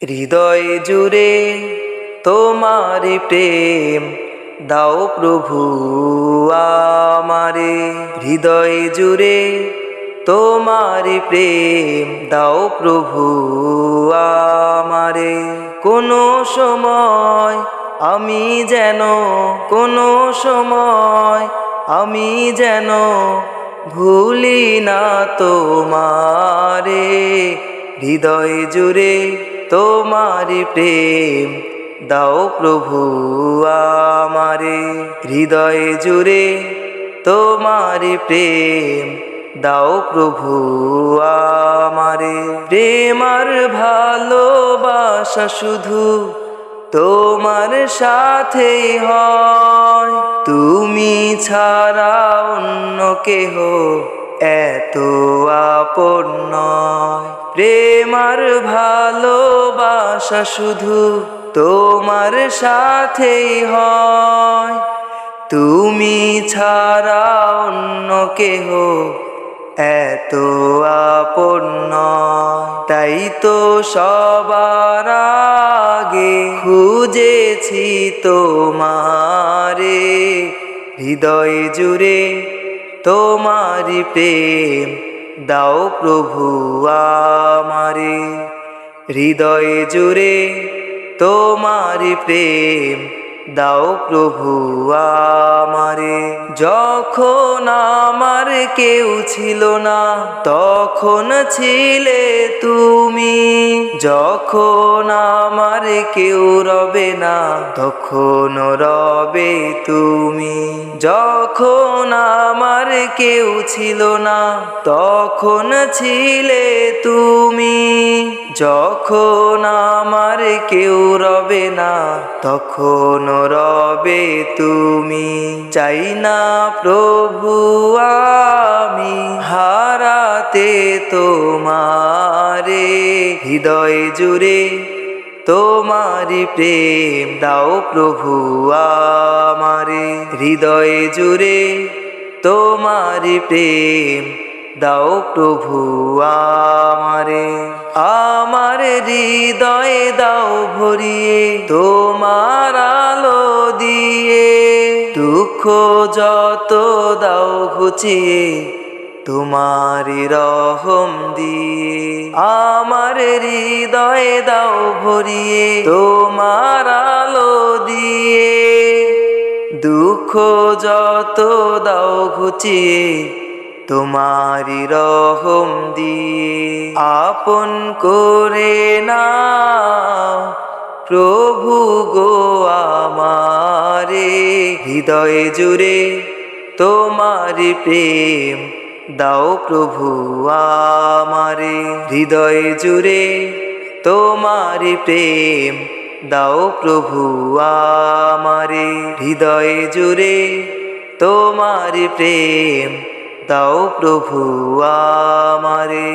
হৃদয় জুড়ে তোমারি প্রেম দাও প্রভু আমারে। হৃদয় জুড়ে তোমারি প্রেম দাও প্রভু আমারে। কোনো সময় আমি যেন কোনো সময় আমি যেন ভুলি না তোমারে। হৃদয় জুড়ে তোমারি প্রেম দাও প্রভু আমারে। হৃদয় জুড়ে তোমারি প্রেম দাও প্রভু আমারে। প্রেম আর ভালোবাসা শুধু তোমার সাথেই হয়, তুমি ছাড়া অন্য কেহ এত আপন নয়। প্রেম আর ভালোবাসা শুধু তোমার সাথেই হয়, তুমি ছাড়া অন্য কেহ এত আপন নয়। তাই তো সবার আগে খুঁজেছি তোমারে। হৃদয় জুড়ে তোমারি প্রেম দাও প্রভু আমারে। হৃদয় জুড়ে তোমারি প্রেম দাও প্রভু আমারে। যখন আমার কেউ ছিল না তখন ছিলে তুমি, যখন আমার কেউ রবে না তখন রবে তুমি। যখন আমার কেউ ছিল না তখন ছিলে তুমি, যখন আমার কেউ রবে না তখন রবে তুমি। চাই না প্রভু আমি হারাতে তোমারে। হৃদয় জুড়ে তোমারি প্রেম দাও প্রভু আমারে। হৃদয় জুড়ে তোমারি প্রেম দাও প্রভু আমারে। আমার হৃদয়ে দাও ভরিয়ে তোমার আলো দিয়ে, দুঃখ যত দাও ঘুচিয়ে তোমারি রহম দিয়ে। আমার হৃদয়ে দাও ভরিয়ে তোমার আলো দিয়ে, দুঃখ যত দাও ঘুচিয়ে তোমারি রহম দিয়ে। আপন করে নাও প্রভু গো আমারে। হৃদয় জুড়ে তোমারি প্রেম দাও প্রভু আমারে। হৃদয় জুড়ে তোমারি প্রেম দাও প্রভু আমারে। হৃদয় জুড়ে তোমারি প্রেম দাও প্রভু আমারে।